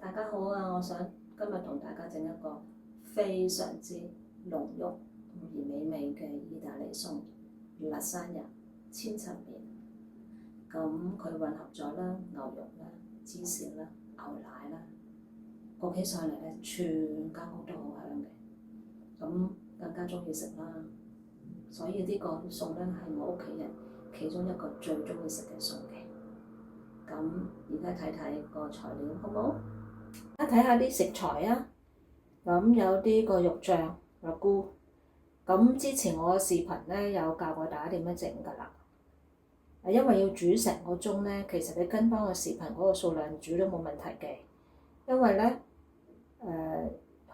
大家好啊！我想今日同大家整一個非常之濃郁而美味嘅意大利餸——辣沙仁千層麵。咁佢混合咗啦牛肉啦、芝士啦、牛奶啦，焗起上嚟咧，全間屋都好香嘅。咁更加中意食啦，所以呢個餸咧係我屋企人其中一個最中意食嘅餸嘅。咁而家睇睇個材料好唔好？而家睇下啲食材啊。咁有啲個肉醬、肉菇。咁之前我嘅視頻咧有教過大家點樣整㗎啦。因為要煮成個鐘咧，其實你跟翻個視頻嗰個數量煮都冇問題嘅。因為咧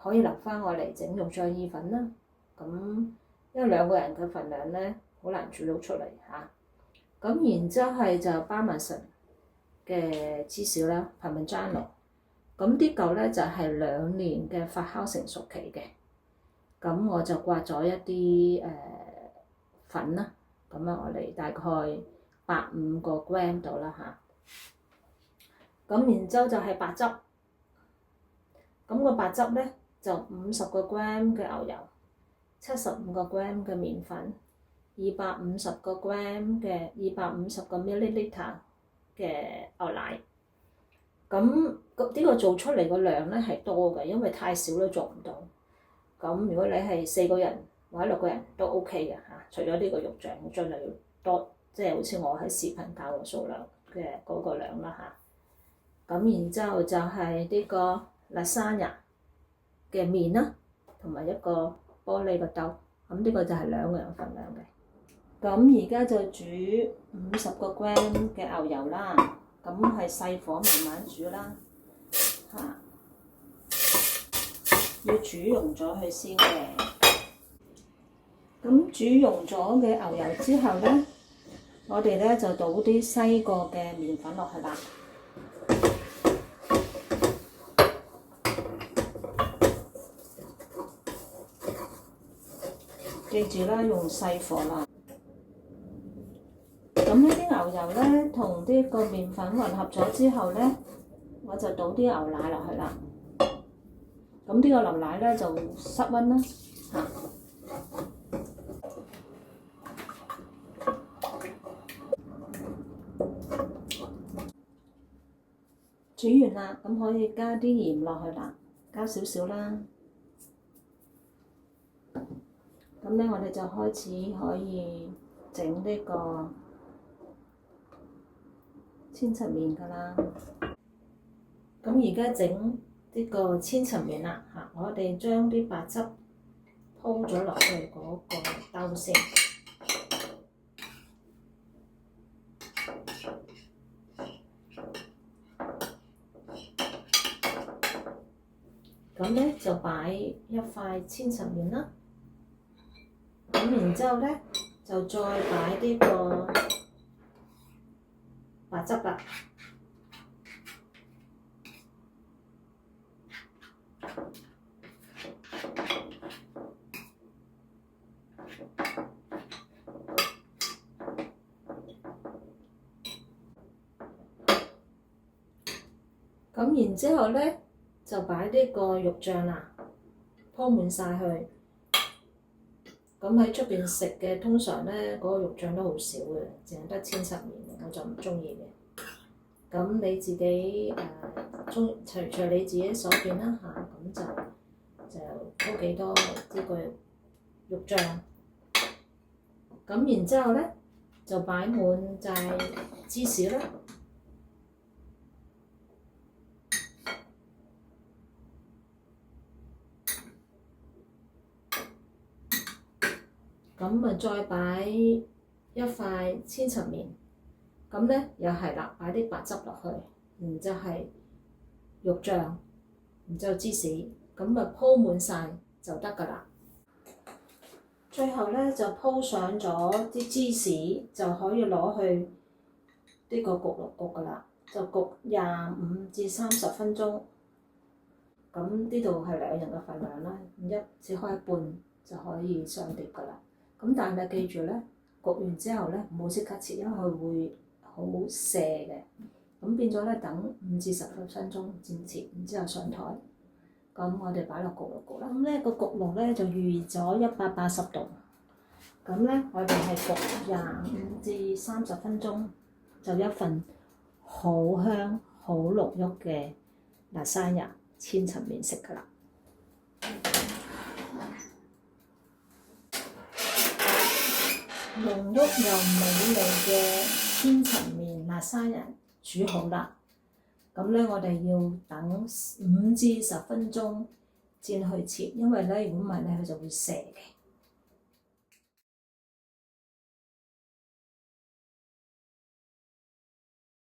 可以留翻我嚟整肉醬意粉啦。咁因為2個人嘅份量咧，好難煮到出嚟嚇。咁然之後係就巴馬臣嘅芝士啦，帕米加諾。咁啲嚿咧就係2年嘅發酵成熟期嘅。咁我就刮咗一啲粉啦。咁啊，我哋大概85個 gram 度啦嚇。咁然之後就係白汁。咁個白汁咧就50個 gram 嘅牛油，75個 gram 嘅麵粉，250個 gram 嘅250個 milliliter 嘅牛奶。咁呢個做出嚟個量咧係多嘅，因為太少都做唔到。咁如果你係4個人或者6個人都 OK 嘅嚇，除咗呢個肉醬，盡量要多，即係好似我喺視頻教嘅數量嘅嗰個量啦嚇。咁然之後就係呢個辣沙仁嘅麵啦，同埋一個玻璃個兜。咁呢個就係2個人份量嘅。咁而家就煮50個 gram 嘅牛油啦。咁係細火慢慢煮啦，嚇，要煮溶咗佢先嘅。咁煮溶咗嘅牛油之後咧，我哋咧就倒啲西過嘅麵粉落去啦。記住啦，用細火啦。咁呢啲牛油咧同啲個麵粉混合咗之後咧，我就倒啲牛奶落去啦。咁呢個牛奶咧就室溫啦嚇。煮完啦，咁可以加啲鹽落去啦，加少少啦。咁咧，我哋就開始可以整呢個千層麵㗎啦。咁而家整呢個千層麵啦嚇，我哋將啲白汁鋪咗落去嗰個兜先。咁咧就擺一塊千層麵啦。咁然之後咧就再擺呢個白汁啦。咁然之後咧就擺呢個肉醬啦，鋪滿晒去。咁喺出邊食嘅通常咧嗰個肉醬都好少嘅，淨係得千層麵嘅，我就唔中意嘅。咁你自己隨你自己所見啦嚇，咁就鋪幾多呢個肉醬。咁然之後咧就擺滿就係芝士啦。咁啊再擺一塊千層麵。咁咧又係啦，擺啲白汁落去，然之後係肉醬，然之後芝士，咁啊鋪滿晒就得㗎啦。最後咧就鋪上咗啲芝士，就可以攞去呢個焗爐焗㗎啦，就焗25至30分鐘。咁呢度係2人嘅份量啦，只開一半就可以上碟㗎啦。咁但係記住咧，焗完之後咧唔好即刻切，因為佢會好瀉嘅。咁變咗咧等5至10分鐘先切，然之後上台。咁我哋擺落焗爐焗啦。咁咧個焗爐咧就預咗180度。咁咧我哋係焗25至30分鐘，就一份好香好濃郁嘅lasagna千層麵食㗎啦。濃郁又美味嘅千層麵lasagna煮好啦。咁咧我哋要等5至10分鐘先去切，因為咧如果唔係咧佢就會蛇嘅。